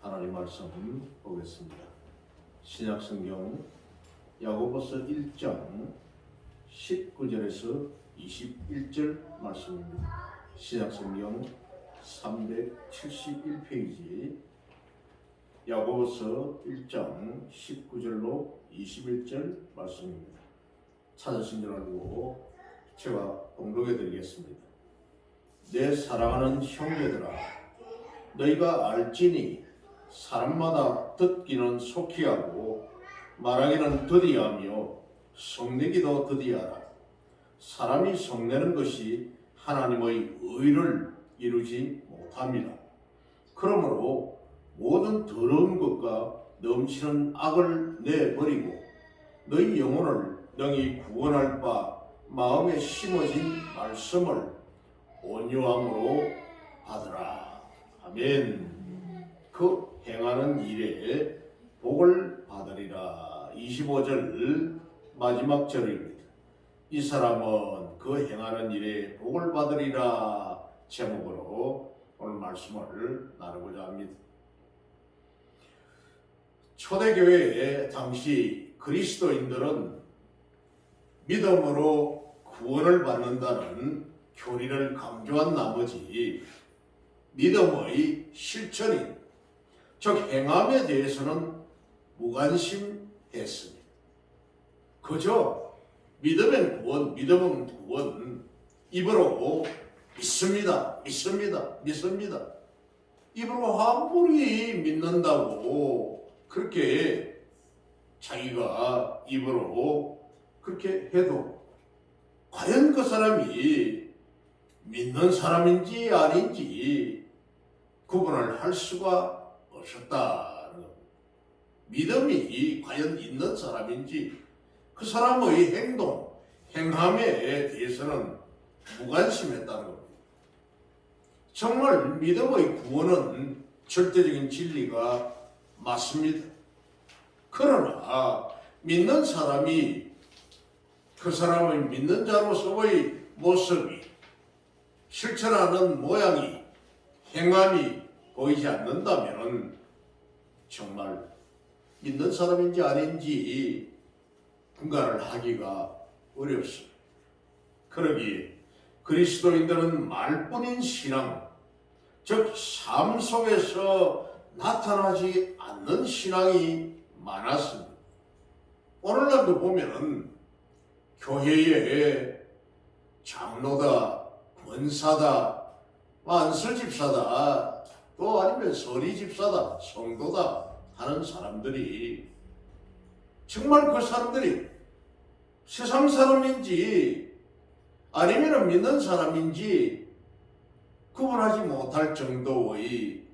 하나님 말씀 보겠습니다. 신약성경 야고보서 1장 19절에서 21절 말씀입니다. 신약성경 371페이지 야고보서 1장 19절로 21절 말씀입니다. 찾으신 줄 알고 제가 봉독해 드리겠습니다. 내 사랑하는 형제들아, 너희가 알지니 사람마다 듣기는 속히 하고 말하기는 더디하며 성내기도 더디하라. 사람이 성내는 것이 하나님의 의를 이루지 못합니다. 그러므로 모든 더러운 것과 넘치는 악을 내버리고 너희 영혼을 능히 구원할 바 마음에 심어진 말씀을 온유함으로 받으라. 아멘. 그 행하는 일에 복을 받으리라. 25절 마지막 절입니다. 이 사람은 그 행하는 일에 복을 받으리라 제목으로 오늘 말씀을 나누고자 합니다. 초대교회의 당시 그리스도인들은 믿음으로 구원을 받는다는 교리를 강조한 나머지 믿음의 실천인 즉 행함에 대해서는 무관심했습니다. 그저 믿음은 구원, 입으로 믿습니다. 입으로 함부로 믿는다고 그렇게 자기가 입으로 그렇게 해도 과연 그 사람이 믿는 사람인지 아닌지 구분을 할 수가 없었다는 겁니다. 믿음이 과연 있는 사람인지 그 사람의 행함에 대해서는 무관심했다는 겁니다. 정말 믿음의 구원은 절대적인 진리가 맞습니다. 그러나 믿는 사람이 그 사람의 믿는 자로서의 모습이 실천하는 모양이 행함이 보이지 않는다면 정말 믿는 사람인지 아닌지 분간을 하기가 어렵습니다. 그러기에 그리스도인들은 말뿐인 신앙, 즉 삶 속에서 나타나지 않는 신앙이 많았습니다. 오늘날도 보면 교회에 장로다, 권사다, 안수집사다, 또 아니면 서리집사다, 성도다 하는 사람들이 정말 그 사람들이 세상 사람인지 아니면 믿는 사람인지 구분하지 못할 정도의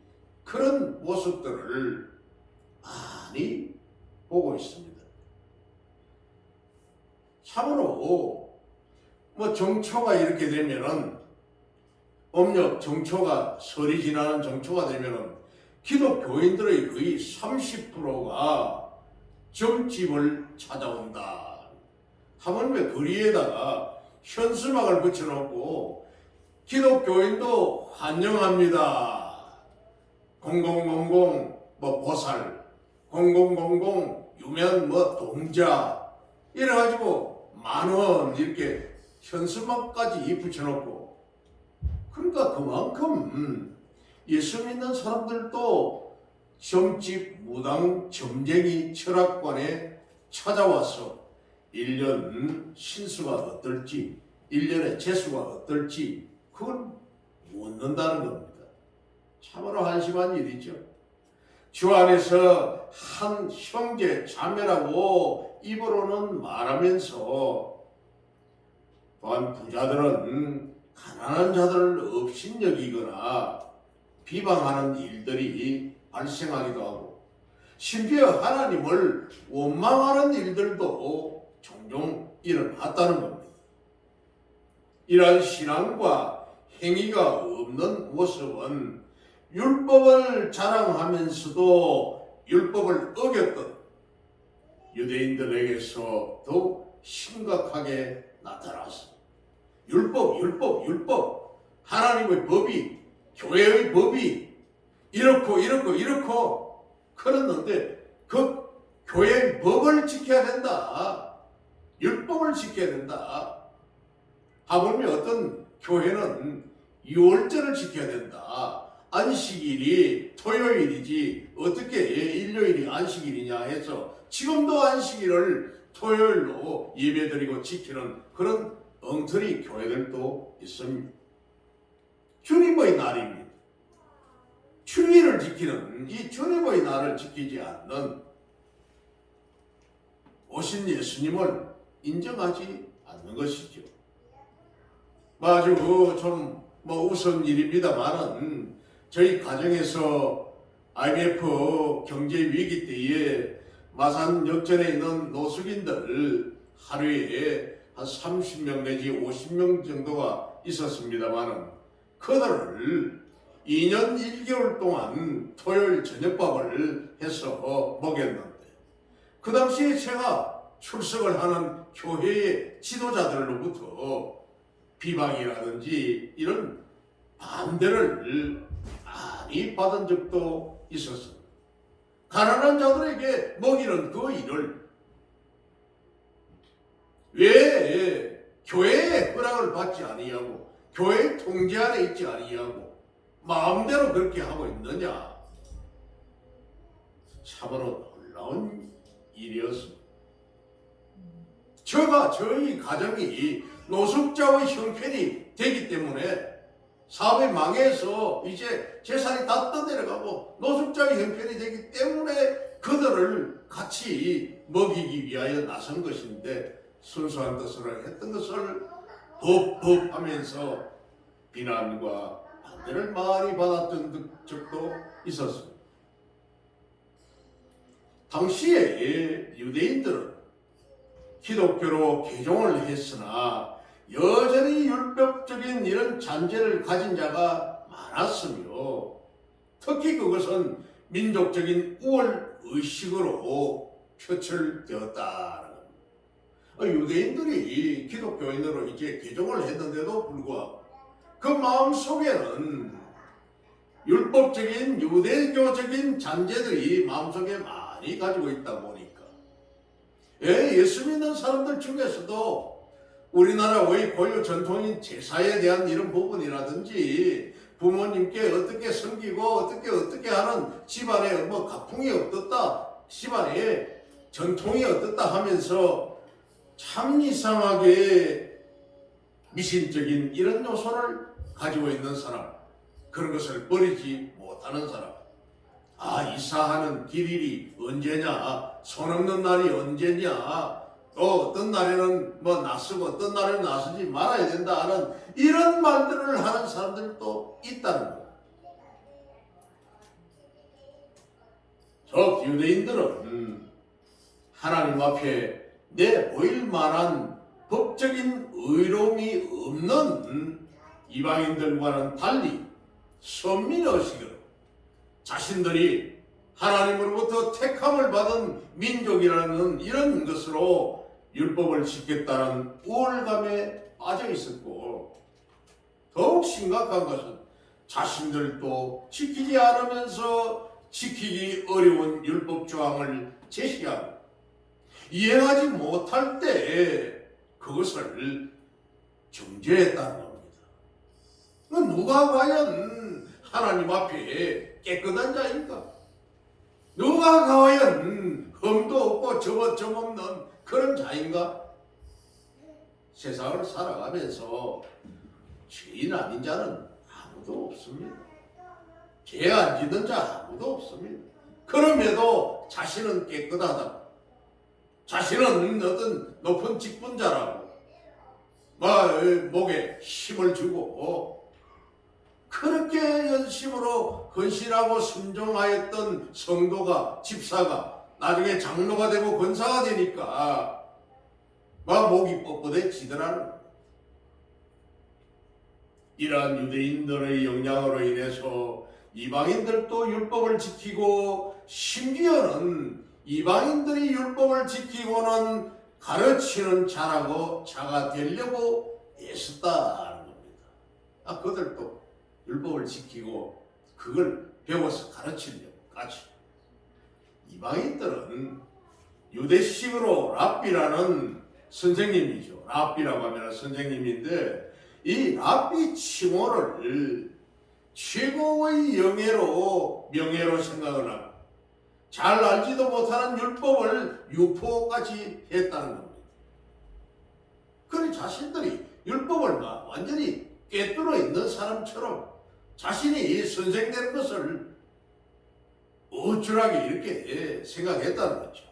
그런 모습들을 많이 보고 있습니다. 참으로 정초가 이렇게 되면은 음력 정초가 설이 지나는 정초가 되면은 기독교인들의 거의 30%가 점집을 찾아온다. 하물며 거리에다가 현수막을 붙여놓고 기독교인도 환영합니다. 0000 보살, 0000 유명 동자 이래가지고 10,000원 이렇게 현수막까지 붙여놓고 그러니까 그만큼 예수 믿는 사람들도 점집, 무당, 점쟁이, 철학관에 찾아와서 1년 신수가 어떨지 1년의 재수가 어떨지 그걸 묻는다는 겁니다. 참으로 한심한 일이죠. 주 안에서 한 형제, 자매라고 입으로는 말하면서 또한 부자들은 가난한 자들을 업신여기거나 비방하는 일들이 발생하기도 하고 심지어 하나님을 원망하는 일들도 종종 일어났다는 겁니다. 이러한 신앙과 행위가 없는 모습은 율법을 자랑하면서도 율법을 어겼던 유대인들에게서 더욱 심각하게 나타났습니다. 율법, 하나님의 법이, 교회의 법이 이렇고 그랬는데 그 교회의 법을 지켜야 된다. 율법을 지켜야 된다. 하물며 어떤 교회는 유월절을 지켜야 된다. 안식일이 토요일이지 어떻게 일요일이 안식일이냐 해서 지금도 안식일을 토요일로 예배드리고 지키는 그런 엉터리 교회들도 있습니다. 주님의 날입니다. 주일을 지키는 이 주님의 날을 지키지 않는 오신 예수님을 인정하지 않는 것이죠. 아주 좀 우스운 일입니다만은 저희 가정에서 IMF 경제 위기 때에 마산 역전에 있는 노숙인들 하루에 한 30명 내지 50명 정도가 있었습니다만은 그들을 2년 1개월 동안 토요일 저녁밥을 해서 먹였는데 그 당시에 제가 출석을 하는 교회의 지도자들로부터 비방이라든지 이런 반대를 많이 받은 적도 있었습니다. 가난한 자들에게 먹이는 그 일을 왜 교회의 허락을 받지 아니하고 교회의 통제 안에 있지 아니하고 마음대로 그렇게 하고 있느냐? 참으로 놀라운 일이었습니다. 저희 가정이 노숙자의 형편이 되기 때문에 사업이 망해서 이제 재산이 다 떠내려가고 노숙자의 형편이 되기 때문에 그들을 같이 먹이기 위하여 나선 것인데 순수한 뜻으로 했던 것을 법 하면서 비난과 반대를 많이 받았던 적도 있었습니다. 당시에 유대인들은 기독교로 개종을 했으나 여전히 율법적인 이런 잔재를 가진 자가 많았으며 특히 그것은 민족적인 우월 의식으로 표출되었다는 겁니다. 유대인들이 기독교인으로 이제 개종을 했는데도 불구하고 그 마음속에는 율법적인 유대교적인 잔재들이 마음속에 많이 가지고 있다 보니까 예수 믿는 사람들 중에서도 우리나라의 고유 전통인 제사에 대한 이런 부분이라든지 부모님께 어떻게 섬기고 어떻게 하는 집안에 가풍이 어떻다, 집안에 전통이 어떻다 하면서 참 이상하게 미신적인 이런 요소를 가지고 있는 사람, 그런 것을 버리지 못하는 사람, 이사하는 길일이 언제냐, 손 없는 날이 언제냐, 또 어떤 날에는 나서고 어떤 날에는 나서지 말아야 된다 하는 이런 말들을 하는 사람들도 있다는 거예요. 저 유대인들은 하나님 앞에 내보일 만한 법적인 의로움이 없는 이방인들과는 달리 선민의식으로 자신들이 하나님으로부터 택함을 받은 민족이라는 이런 것으로 율법을 지켰다는 우월감에 빠져 있었고, 더욱 심각한 것은 자신들도 지키지 않으면서 지키기 어려운 율법 조항을 제시하고 이행하지 못할 때 그것을 정죄했다는 겁니다. 누가 과연 하나님 앞에 깨끗한 자인가? 누가 과연 흠도 없고 점 없는 그런 자인가? 세상을 살아가면서 죄인 아닌 자는 아무도 없습니다. 죄 안 짓는 자 아무도 없습니다. 그럼에도 자신은 깨끗하다, 자신은 어떤 높은 직분자라고 목에 힘을 주고 그렇게 열심으로 헌신하고 순종하였던 성도가, 집사가 나중에 장로가 되고 권사가 되니까 목이 뻣뻣해지더라는 거예요. 이러한 유대인들의 영향으로 인해서 이방인들도 율법을 지키고 심지어는 이방인들이 율법을 지키고는 가르치는 자가 되려고 애썼다는 겁니다. 그들도 율법을 지키고 그걸 배워서 가르치려고까지. 이방인들은 유대식으로 랍비라는 선생님이죠. 랍비라고 하면 선생님인데 이 랍비 칭호를 최고의 명예로 생각을 하고 잘 알지도 못하는 율법을 유포까지 했다는 겁니다. 그래 자신들이 율법을 막 완전히 꿰뚫어 있는 사람처럼 자신이 선생되는 것을 어쩌라게 이렇게 생각했다는 거죠.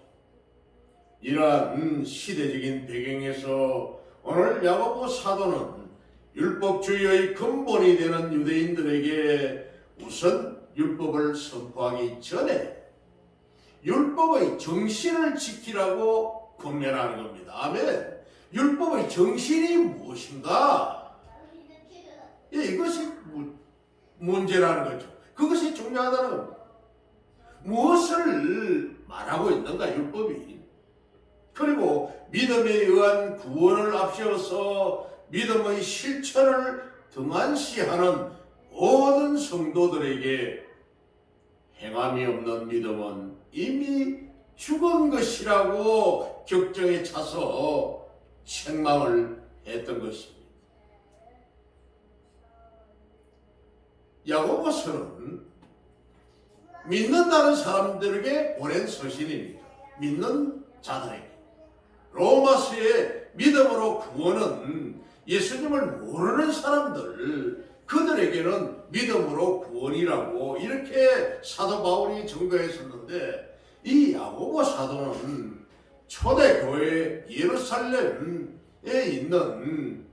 이러한 시대적인 배경에서 오늘 야고보 사도는 율법주의의 근본이 되는 유대인들에게 우선 율법을 선포하기 전에 율법의 정신을 지키라고 권면하는 겁니다. 아멘. 율법의 정신이 무엇인가? 이것이 문제라는 거죠. 그것이 중요하다는 겁니다. 무엇을 말하고 있는가 율법이. 그리고 믿음에 의한 구원을 앞세워서 믿음의 실천을 등한시하는 모든 성도들에게 행함이 없는 믿음은 이미 죽은 것이라고 격정에 차서 책망을 했던 것입니다. 야고보서는 믿는다는 사람들에게 보낸 서신입니다. 믿는 자들에게. 로마서의 믿음으로 구원은 예수님을 모르는 사람들, 그들에게는 믿음으로 구원이라고 이렇게 사도 바울이 증거했었는데 이 야고보 사도는 초대교회 예루살렘에 있는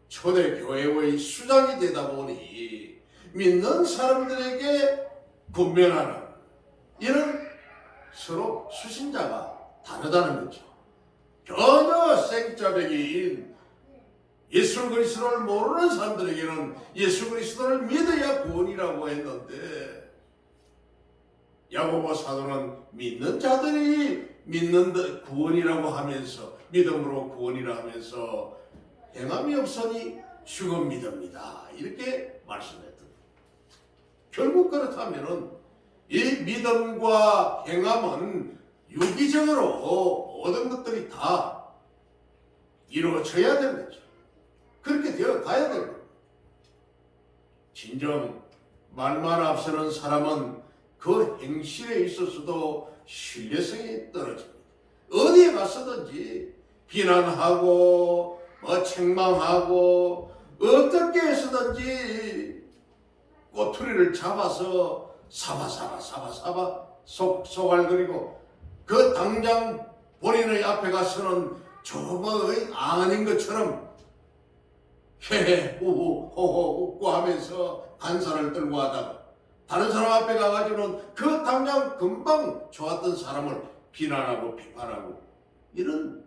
초대교회의 수장이 되다 보니 믿는 사람들에게 권면하는 이런 서로 수신자가 다르다는 거죠. 전혀 생짜배기인 예수 그리스도를 모르는 사람들에게는 예수 그리스도를 믿어야 구원이라고 했는데 야고보 사도는 믿는 자들이 믿는 구원이라고 하면서 믿음으로 구원이라 하면서 행함이 없으니 죽은 믿음이다 이렇게 말씀했던 거예요. 결국 그렇다면은 이 믿음과 행함은 유기적으로 모든 것들이 다 이루어져야 되는 거죠. 그렇게 되어 가야 되는 거예요. 진정 말만 앞서는 사람은 그 행실에 있어서도 신뢰성이 떨어집니다. 어디에 갔었든지 비난하고 책망하고 어떻게 해서든지 꼬투리를 잡아서 사바 속알거리고 그 당장 본인의 앞에 가서는 조금의 아닌 것처럼 헤헤 우후 호호 웃고 하면서 간사를 떨고 하다가 다른 사람 앞에 가가지고는 그 당장 금방 좋았던 사람을 비난하고 비판하고 이런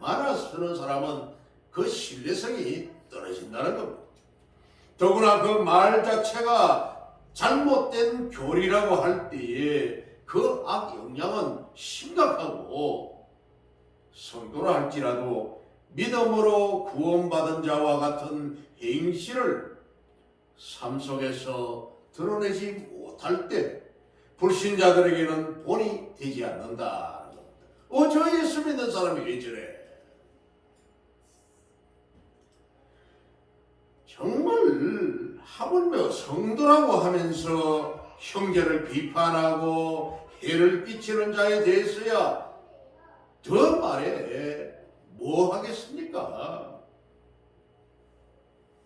말만 쓰는 사람은 그 신뢰성이 떨어진다는 겁니다. 더구나 그 말 자체가 잘못된 교리라고 할 때에 그 악영향은 심각하고 성도라 할지라도 믿음으로 구원받은 자와 같은 행실을 삶 속에서 드러내지 못할 때 불신자들에게는 본이 되지 않는다. 저 예수 믿는 사람이 왜 저래? 정말 하물며 성도라고 하면서 형제를 비판하고 해를 끼치는 자에 대해서야 더 말해 뭐 하겠습니까?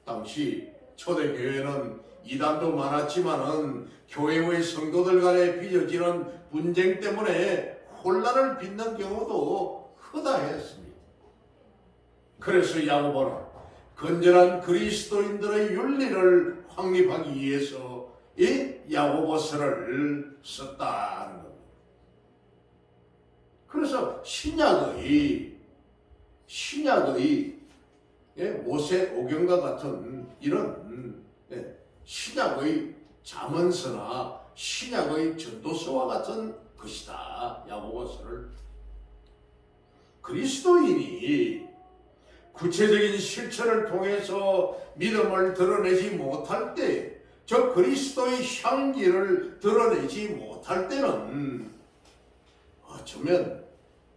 당시 초대교회는 이단도 많았지만은 교회의 성도들 간에 빚어지는 분쟁 때문에 혼란을 빚는 경우도 허다했습니다. 그래서 야고보는 건전한 그리스도인들의 윤리를 확립하기 위해서 이 야고보서를 썼다는 겁니다. 그래서 신약의 모세 오경과 같은 이런 신약의 잠언서나 신약의 전도서와 같은 것이다. 야고보서를 그리스도인이 구체적인 실천을 통해서 믿음을 드러내지 못할 때 저 그리스도의 향기를 드러내지 못할 때는 어쩌면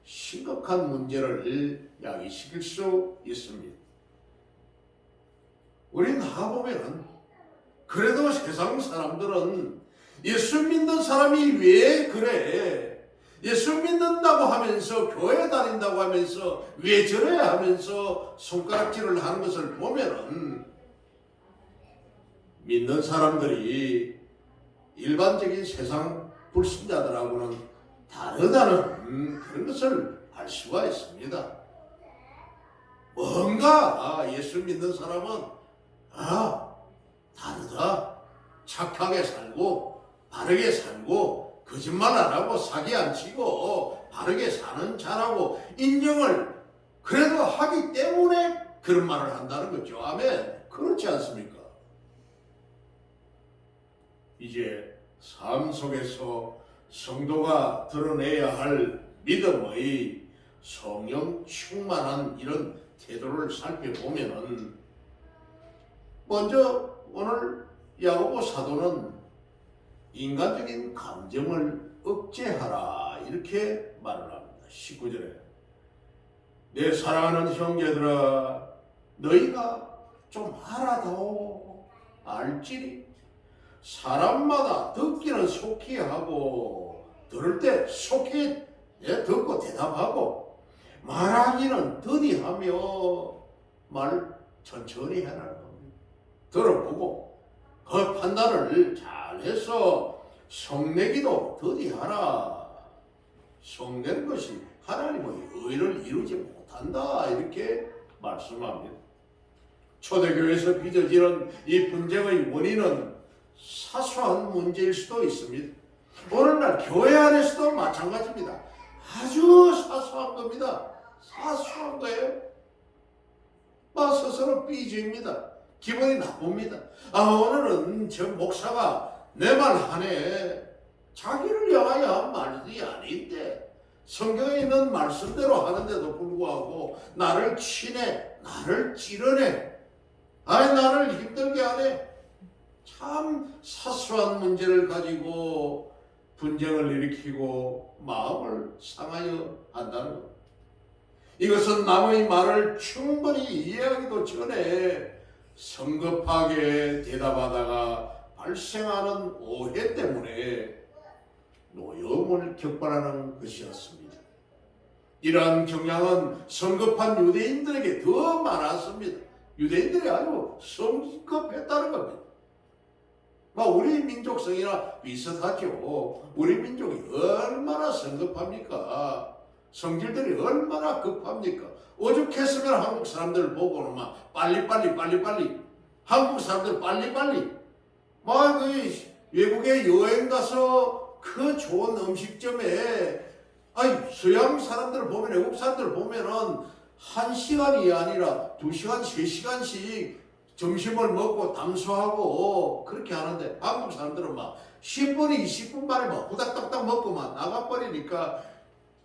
심각한 문제를 야기시킬 수 있습니다. 우리 나가보면 그래도 세상 사람들은 예수 믿는 사람이 왜 그래? 예수 믿는다고 하면서 교회 다닌다고 하면서 왜 저래 하면서 손가락질을 하는 것을 보면은 믿는 사람들이 일반적인 세상 불신자들하고는 다르다는 그런 것을 알 수가 있습니다. 뭔가 예수 믿는 사람은 다르다. 착하게 살고 바르게 살고 거짓말 안 하고 사기 안 치고 바르게 사는 자라고 인정을 그래도 하기 때문에 그런 말을 한다는 거죠. 아멘. 그렇지 않습니까? 이제 삶 속에서 성도가 드러내야 할 믿음의 성령 충만한 이런 태도를 살펴보면은 먼저 오늘 야고보 사도는 인간적인 감정을 억제하라 이렇게 말을 합니다. 19절에 내 사랑하는 형제들아 너희가 좀 알아다오 알지니 사람마다 듣기는 속히 하고 들을 때 속히 듣고 대답하고 말하기는 더디하며 말 천천히 해라는 겁니다. 들어보고 그 판단을 잘해서 성내기도 더디하라. 성내는 것이 하나님의 의를 이루지 못한다 이렇게 말씀합니다. 초대교회에서 빚어지는 이 분쟁의 원인은 사소한 문제일 수도 있습니다. 오늘날 교회 안에서도 마찬가지입니다. 아주 사소한 겁니다. 사소한 거예요. 스스로 삐집니다. 기분이 나쁩니다. 오늘은 저 목사가 내 말 하네. 자기를 향하여 한 말이 아닌데 성경에 있는 말씀대로 하는데도 불구하고 나를 치네, 나를 찌르네, 나를 힘들게 하네. 참 사소한 문제를 가지고 분쟁을 일으키고 마음을 상하여 한다는 것. 이것은 남의 말을 충분히 이해하기도 전에 성급하게 대답하다가 발생하는 오해 때문에 노여움을 격발하는 것이었습니다. 이러한 경향은 성급한 유대인들에게 더 많았습니다. 유대인들이 아주 성급했다는 겁니다. 우리 민족성이나 비슷하죠. 우리 민족이 얼마나 성급합니까? 성질들이 얼마나 급합니까? 오죽했으면 한국 사람들 보고는 빨리 한국 사람들 빨리 외국에 여행 가서 그 좋은 음식점에 서양 사람들 보면 외국 사람들 보면은 1시간이 아니라 2시간 3시간씩 점심을 먹고 담소하고 그렇게 하는데 한국 사람들은 10분 20분 만에 후닥닥닥 먹고 나가버리니까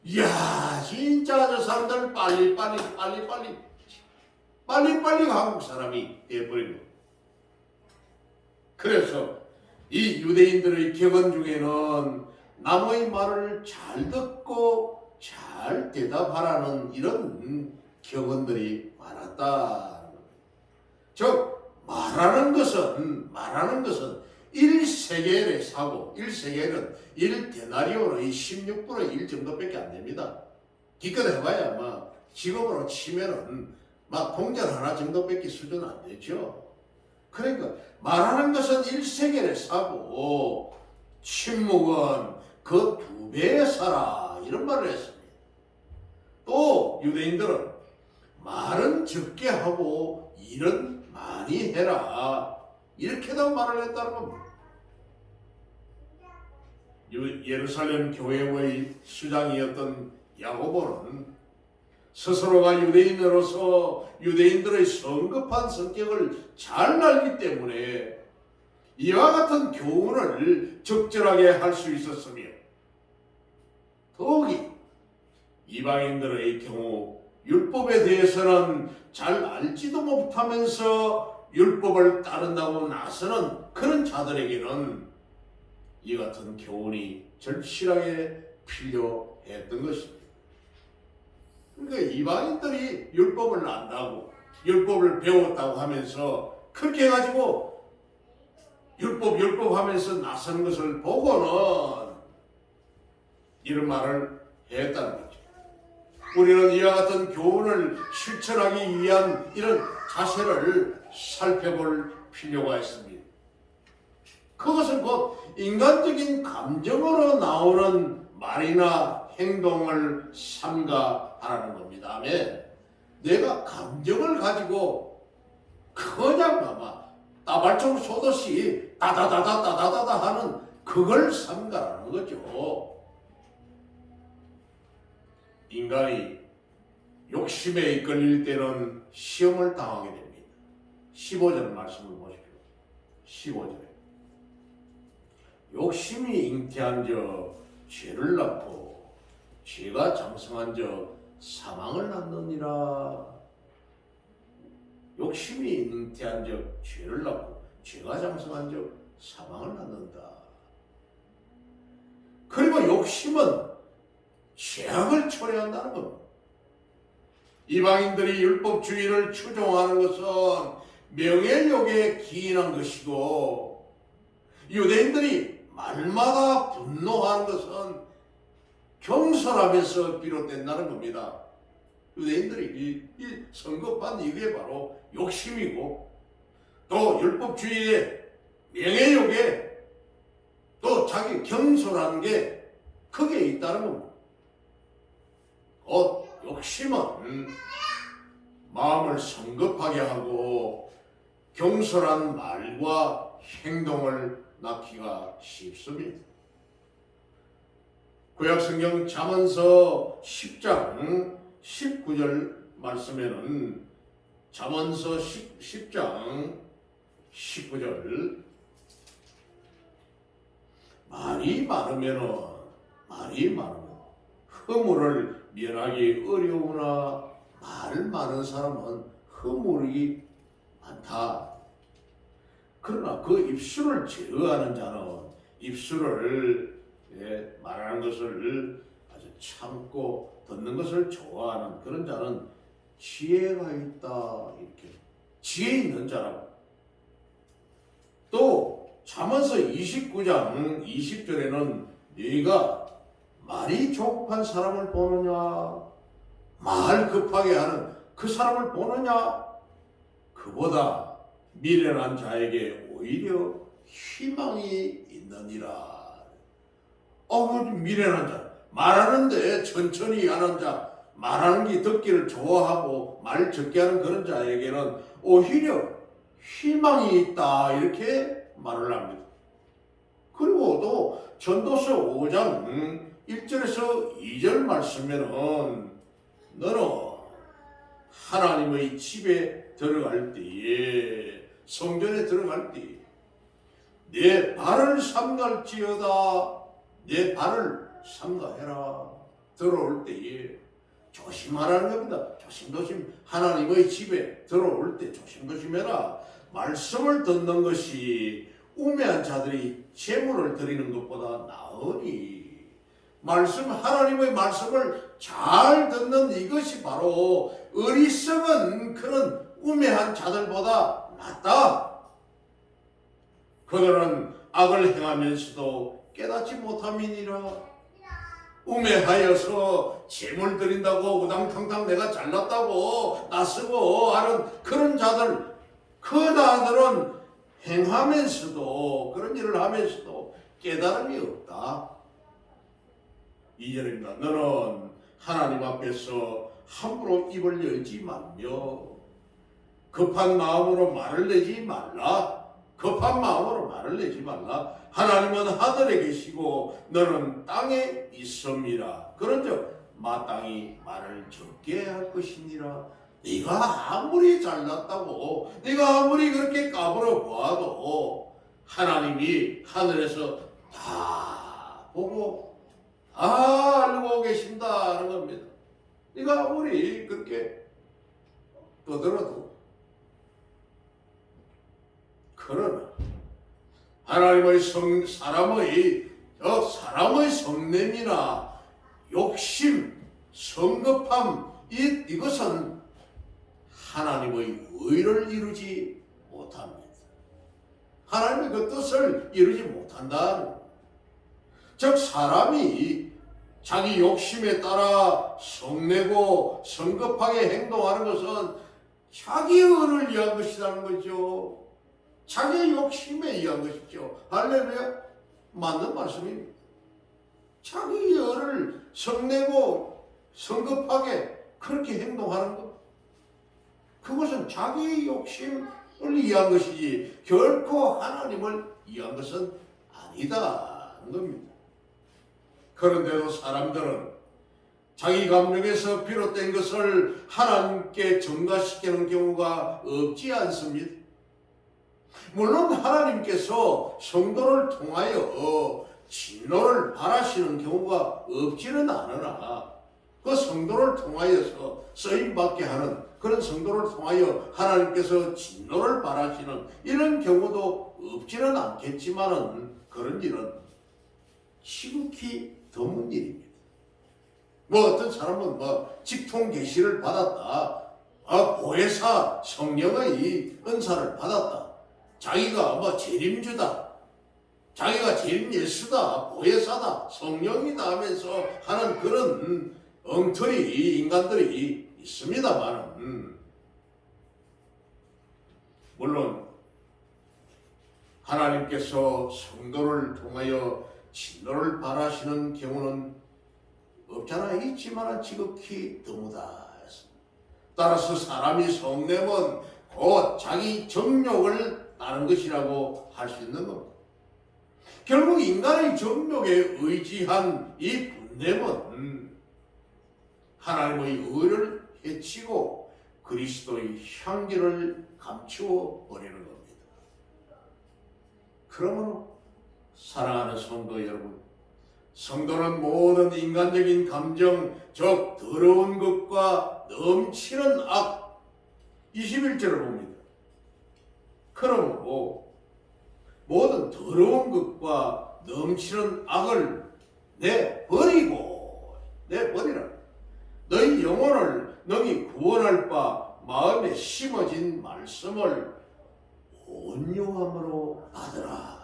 이야 진짜 저 사람들 빨리 한국 사람이 돼버린 거예요. 그래서 이 유대인들의 격언 중에는 남의 말을 잘 듣고 잘 대답하라는 이런 격언들이 많았다. 즉 말하는 것은 1세겔의 사고, 1세겔은 1데나리온의 16분의 1 정도밖에 안 됩니다. 기껏 해봐야 지금으로 치면은 동전 하나 정도밖에 수준 안 되죠. 그러니까 말하는 것은 1세겔의 사고, 침묵은 그 2배의 사라 이런 말을 했습니다. 또 유대인들은 말은 적게 하고 일은 많이 해라 이렇게도 말을 했다는 겁니다. 예루살렘 교회의 수장이었던 야고보는 스스로가 유대인으로서 유대인들의 성급한 성격을 잘 알기 때문에 이와 같은 교훈을 적절하게 할 수 있었으며 더욱이 이방인들의 경우 율법에 대해서는 잘 알지도 못하면서 율법을 따른다고 나서는 그 그런 자들에게는 이 같은 교훈이 절실하게 필요했던 것입니다. 그러니까 이방인들이 율법을 안다고 율법을 배웠다고 하면서 그렇게 해가지고 율법 하면서 나서는 것을 보고는 이런 말을 했다는 거죠. 우리는 이와 같은 교훈을 실천하기 위한 이런 자세를 살펴볼 필요가 있습니다. 그것은 곧 인간적인 감정으로 나오는 말이나 행동을 삼가하라는 겁니다. 아멘. 내가 감정을 가지고 그냥 봐봐 따발총 쏘듯이 따다다다 하는 그걸 삼가라는 거죠. 인간이 욕심에 이끌릴 때는 시험을 당하게 됩니다. 15절 말씀을 보십시오. 15절에 욕심이 잉태한 저 죄를 낳고 죄가 장성한 저 사망을 낳느니라. 욕심이 잉태한 저 죄를 낳고 죄가 장성한 저 사망을 낳는다. 그리고 욕심은 죄악을 초래한다는 겁니다. 이방인들이 율법주의를 추종하는 것은 명예욕에 기인한 것이고 유대인들이 말마다 분노하는 것은 경솔함에서 비롯된다는 겁니다. 유대인들이 이 성급한 이게 바로 욕심이고 또 율법주의의 명예욕에 또 자기 경솔한 게 크게 있다는 겁니다. 곧 욕심은 마음을 성급하게 하고 경솔한 말과 행동을 낳기가 쉽습니다. 구약성경 잠언서 10장 19절 말씀에는 잠언서 10장 19절 말이 많으면 허물을 면하기 어려우나 말 많은 사람은 허물이 많다. 그러나 그 입술을 제어하는 자는 입술을 말하는 것을 아주 참고 듣는 것을 좋아하는 그런 자는 지혜가 있다. 이렇게 지혜 있는 자라고. 또 잠언서 29장 20절에는 네가 말이 조급한 사람을 보느냐 말 급하게 하는 그 사람을 보느냐 그보다 미련한 자에게 오히려 희망이 있느니라. 미련한 자 말하는데 천천히 하는 자 말하는 게 듣기를 좋아하고 말 적게 하는 그런 자에게는 오히려 희망이 있다 이렇게 말을 합니다. 그리고 또 전도서 5장 1절에서 2절 말씀에는 너는 하나님의 집에 들어갈 때에 성전에 들어갈 때에 내 발을 삼갈지어다 내 발을 삼가해라. 들어올 때에 조심하라는 겁니다. 조심조심 하나님의 집에 들어올 때 조심조심해라. 말씀을 듣는 것이 우매한 자들이 재물을 드리는 것보다 나으니 하나님의 말씀을 잘 듣는 이것이 바로 어리석은 그런 우매한 자들보다 낫다. 그들은 악을 행하면서도 깨닫지 못함이니라. 우매하여서 재물 드린다고 우당탕탕 내가 잘났다고 나서고 하는 그런 자들, 그 자들은 행하면서도 그런 일을 하면서도 깨달음이 없다. 2절입니다. 너는 하나님 앞에서 함부로 입을 열지 말며 급한 마음으로 말을 내지 말라. 급한 마음으로 말을 내지 말라. 하나님은 하늘에 계시고 너는 땅에 있음이라. 그런즉 마땅히 말을 적게 할 것이니라. 네가 아무리 잘났다고 네가 아무리 그렇게 까불어 보아도 하나님이 하늘에서 다 보고 다 알고 계신다는 겁니다. 네가 아무리 그렇게 떠들어도. 그러나 하나님의 사람의 성냄이나 욕심, 성급함, 이것은 하나님의 의를 이루지 못합니다. 하나님의 그 뜻을 이루지 못한다. 즉 사람이 자기 욕심에 따라 성내고 성급하게 행동하는 것은 자기 의를 위한 것이라는 거죠. 자기 욕심에 의한 것이죠. 할렐루야. 맞는 말씀입니다. 자기 의를 성내고 성급하게 그렇게 행동하는 것, 그것은 자기 욕심을 위한 것이지 결코 하나님을 위한 것은 아니다는 겁니다. 그런데도 사람들은 자기 감정에서 비롯된 것을 하나님께 전가시키는 경우가 없지 않습니다. 물론 하나님께서 성도를 통하여 진노를 바라시는 경우가 없지는 않으나 그 성도를 통하여서 쓰임받게 하는 그런 성도를 통하여 하나님께서 진노를 바라시는 이런 경우도 없지는 않겠지만은 그런 일은 지극히 드문 일입니다. 어떤 사람은 직통 계시를 받았다, 보혜사 성령의 은사를 받았다, 자기가 재림주다, 자기가 재림 예수다, 보혜사다, 성령이다 하면서 하는 그런 엉터리 인간들이 있습니다만, 물론 하나님께서 성도를 통하여 진노를 바라시는 경우는 없잖아 있지만 지극히 드무다. 따라서 사람이 성내면 곧 자기 정욕을 따른 것이라고 할 수 있는 겁니다. 결국 인간의 정욕에 의지한 이 분냄은 하나님의 의를 해치고 그리스도의 향기를 감추어 버리는 겁니다. 그러므로 사랑하는 성도 여러분, 성도는 모든 인간적인 감정, 즉 더러운 것과 넘치는 악, 21절을 봅니다. 그러므로 모든 더러운 것과 넘치는 악을 내버리라. 너희 영혼을 너희 구원할 바 마음에 심어진 말씀을 온유함으로 받으라.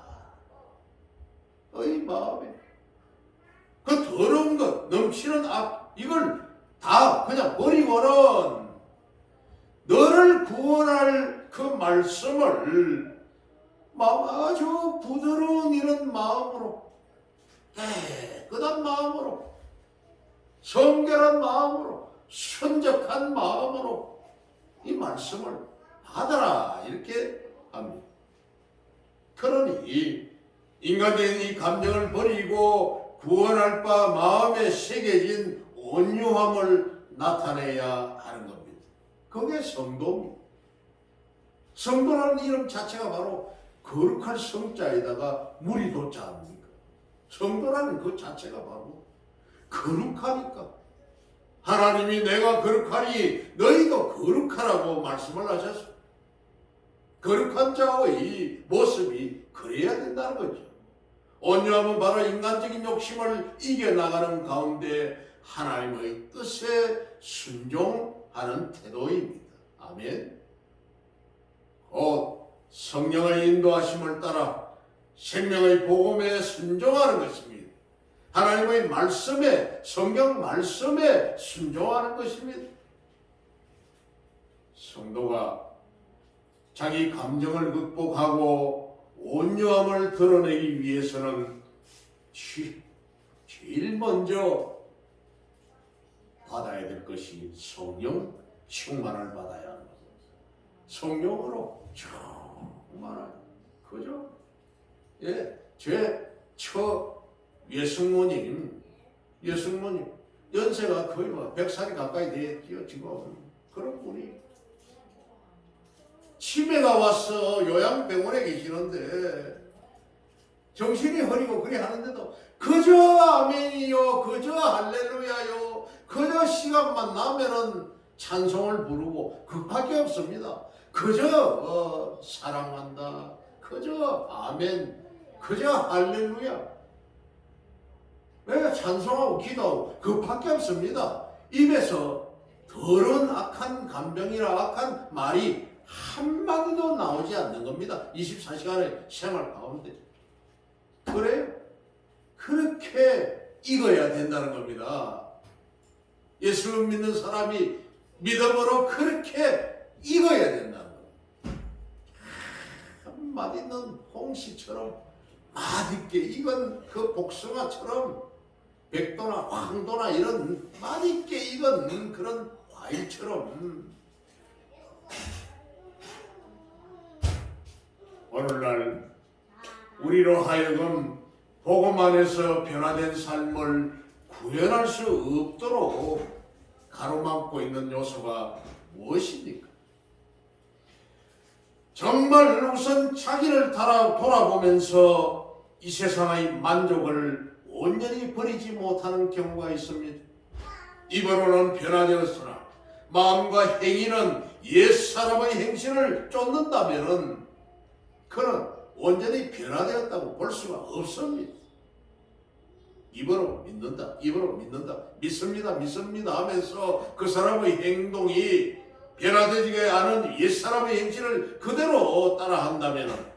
너희 마음에 그 더러운 것, 넘치는 악, 이걸 다 그냥 버리고는 너를 구원할 그 말씀을 아주 부드러운 이런 마음으로, 깨끗한 마음으로, 성결한 마음으로, 순적한 마음으로 이 말씀을 받아라, 이렇게 합니다. 그러니 인간적인 이 감정을 버리고 구원할 바 마음에 새겨진 온유함을 나타내야 하는 겁니다. 그게 성도입니다. 성도라는 이름 자체가 바로 거룩한 성자에다가 물이 돋지 않습니까? 성도라는 그 자체가 바로 거룩하니까. 하나님이 내가 거룩하니 너희도 거룩하라고 말씀을 하셨습니다. 거룩한 자의 모습이 그래야 된다는 거죠. 온유함은 바로 인간적인 욕심을 이겨나가는 가운데 하나님의 뜻에 순종하는 태도입니다. 아멘. 곧 성령의 인도하심을 따라 생명의 복음에 순종하는 것입니다. 하나님의 말씀에, 성경 말씀에 순종하는 것입니다. 성도가 자기 감정을 극복하고 온유함을 드러내기 위해서는 제일 먼저 받아야 될 것이 성령 충만을 받아야 하는 겁니다. 성령으로 충만한, 그죠? 제 예승모님 연세가 거의 100살이 가까이 됐죠. 지금 그런 분이 치매가 와서 요양병원에 계시는데 정신이 흐리고 그래 하는데도 그저 아멘이요, 그저 할렐루야요, 그저 시간만 나면은 찬송을 부르고 그밖에 없습니다. 그저 사랑한다, 그저 아멘, 그저 할렐루야. 왜 찬송하고 기도하고 그밖에 없습니다. 입에서 더러운 악한 감정이나 악한 말이 한마디도 나오지 않는 겁니다. 24시간의 생활 가운데. 그래요. 그렇게 익어야 된다는 겁니다. 예수를 믿는 사람이 믿음으로 그렇게 익어야 된다는 겁니다. 한마디는 홍시처럼 맛있게 익은 그 복숭아처럼 백도나 황도나 이런 맛있게 익은 그런 과일처럼 오늘날 우리로 하여금 복음 안에서 변화된 삶을 구현할 수 없도록 가로막고 있는 요소가 무엇입니까? 정말 우선 자기를 돌아보면서 이 세상의 만족을 온전히 버리지 못하는 경우가 있습니다. 입으로는 변화되었으나 마음과 행위는 옛사람의 행실을 쫓는다면 그는 온전히 변화되었다고 볼 수가 없습니다. 입으로 믿는다, 입으로 믿는다, 믿습니다, 믿습니다 하면서 그 사람의 행동이 변화되지 않은 옛사람의 행실을 그대로 따라한다면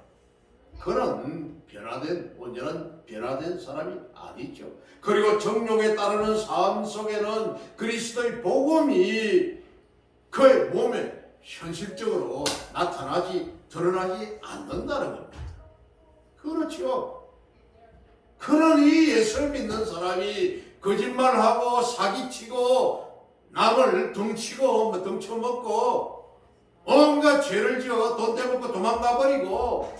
그는 온전한 변화된 사람이 아니죠. 그리고 정욕에 따르는 삶 속에는 그리스도의 복음이 그의 몸에 현실적으로 드러나지 않는다는 겁니다. 그렇죠. 그러니 예수를 믿는 사람이 거짓말하고 사기치고 남을 등쳐먹고 온갖 죄를 지어 돈 떼먹고 도망가버리고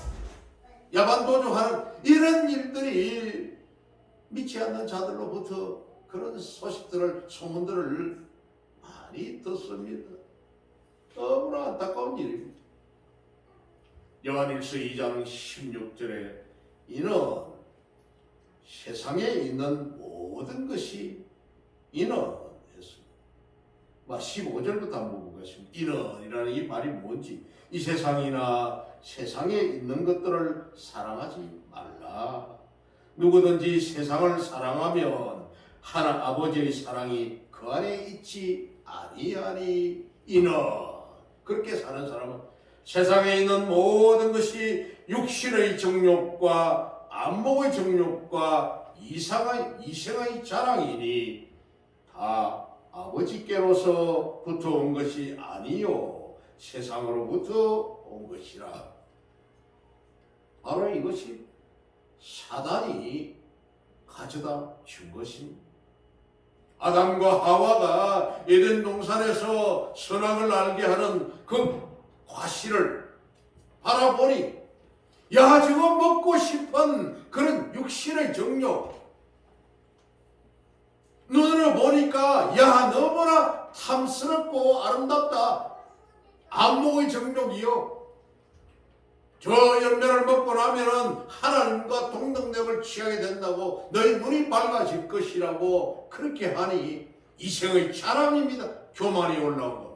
야반도주하는 이런 일들이 믿지 않는 자들로부터 그런 소문들을 많이 듣습니다. 너무나 안타까운 일입니다. 요한일서 2장 16절에 이는 세상에 있는 모든 것이 이는 했습니다. 15절부터 한번 보겠습니다. 이는이라는 이 말이 뭔지, 이 세상이나 세상에 있는 것들을 사랑하지 말라. 누구든지 세상을 사랑하면 하나 아버지의 사랑이 그 안에 있지 아니하니. 이는 그렇게 사는 사람은 세상에 있는 모든 것이 육신의 정욕과 안목의 정욕과 이생의 자랑이니 다 아버지께로서부터 온 것이 아니요 세상으로부터 온 것이라. 바로 이것이 사단이 가져다 준 것입니다. 아담과 하와가 에덴 동산에서 선악을 알게 하는 그 과실을 바라보니 야 저거 먹고 싶은 그런 육신의 정욕, 눈으로 보니까 야 너무나 탐스럽고 아름답다. 안목의 정욕이요. 저 열매를 먹고 나면은 하나님과 동등됨을 취하게 된다고, 너희 눈이 밝아질 것이라고 그렇게 하니 이생의 자랑입니다. 교만이 올라온 것.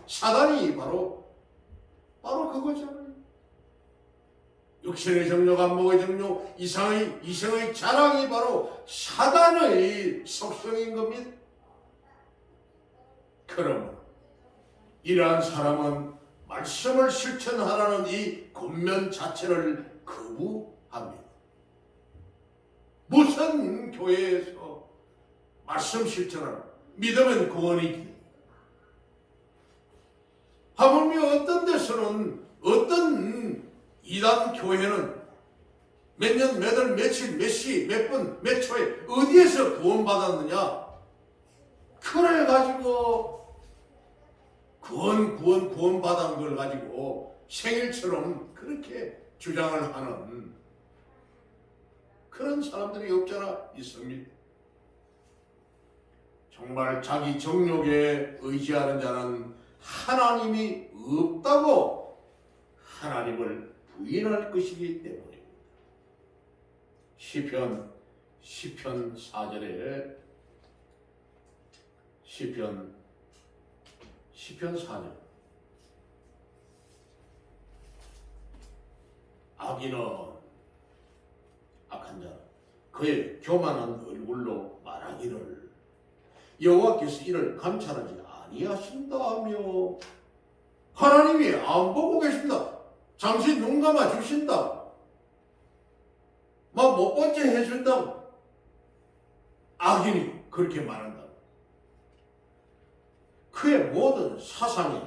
사단이 바로 그거잖아요. 육신의 정욕, 안목의 정욕, 이생의 자랑이 바로 사단의 속성인 겁니다. 그러므로 이러한 사람은 말씀을 실천하라는 이 권면 자체를 거부합니다. 무슨 교회에서 말씀 실천하라, 믿으면 구원이지. 하물며 어떤 데서는, 어떤 이단 교회는 몇 년, 몇 월, 며칠, 몇 시, 몇 분, 몇 초에 어디에서 구원받았느냐? 그래가지고 구원받은 걸 가지고 생일처럼 그렇게 주장을 하는 그런 사람들이 없잖아 있습니다. 정말 자기 정욕에 의지하는 자는 하나님이 없다고 하나님을 부인할 것이기 때문입니다. 시편 4절에 시편 4절 악인은, 악한 자는 그의 교만한 얼굴로 말하기를 여호와께서 이를 감찰하지 아니하신다 하며 하나님이 안 보고 계신다. 잠시 눈 감아 주신다. 막 못 본 채 해준다. 악인이 그렇게 말한다. 그의 모든 사상에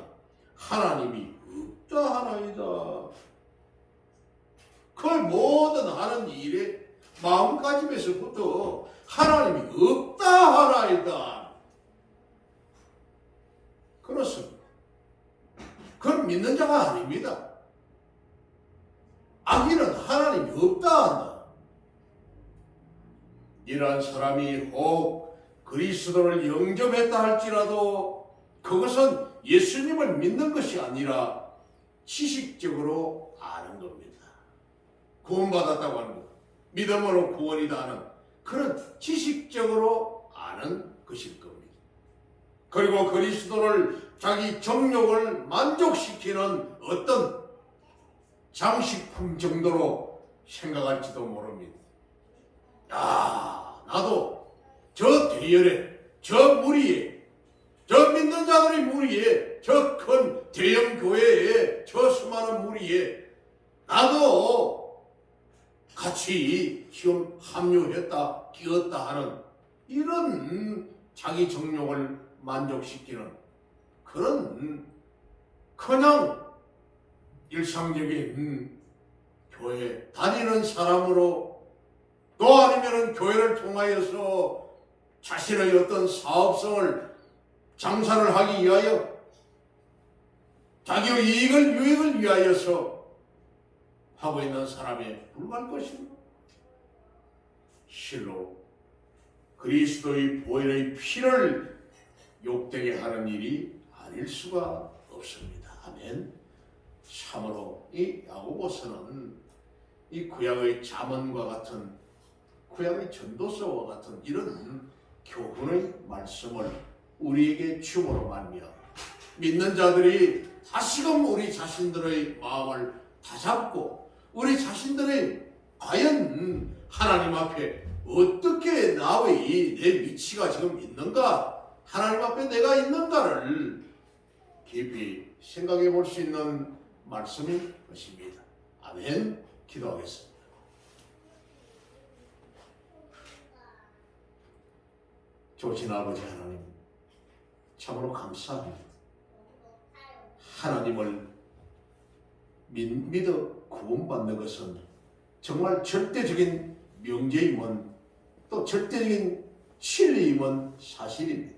하나님이 없다 하나이다. 그의 모든 하는 일에 마음가짐에서부터 하나님이 없다 하나이다. 그렇습니다. 그건 믿는 자가 아닙니다. 악인은 하나님이 없다 한다. 이러한 사람이 혹 그리스도를 영접했다 할지라도 그것은 예수님을 믿는 것이 아니라 지식적으로 아는 겁니다. 구원받았다고 하는 것, 믿음으로 구원이다 하는 그런 지식적으로 아는 것일 겁니다. 그리고 그리스도를 자기 정욕을 만족시키는 어떤 장식품 정도로 생각할지도 모릅니다. 나도 저 대열에, 저 무리에, 저 믿는 자들의 무리에, 저 큰 대형 교회에, 저 수많은 무리에 나도 같이 지금 합류했다, 끼었다 하는 이런 자기 정욕을 만족시키는 그런 그냥 일상적인 교회 다니는 사람으로 또 아니면 교회를 통하여서 자신의 어떤 사업성을 장사를 하기 위하여 자기의 이익을 유익을 위하여서 하고 있는 사람에 불과할 것입니다. 실로 그리스도의 보혈의 피를 욕되게 하는 일이 아닐 수가 없습니다. 아멘. 참으로 이 야고보서는 이 구약의 잠언과 같은 구약의 전도서와 같은 이런 교훈의 말씀을 우리에게 주므로 말미암아 믿는 자들이 다시금 우리 자신들의 마음을 다잡고 우리 자신들의 과연 하나님 앞에 어떻게 나의 내 위치가 지금 있는가, 하나님 앞에 내가 있는가를 깊이 생각해 볼 수 있는 말씀일 것입니다. 아멘. 기도하겠습니다. 좋으신 아버지 하나님, 참으로 감사합니다. 하나님을 믿어 구원받는 것은 정말 절대적인 명제임은 또 절대적인 진리임은 사실입니다.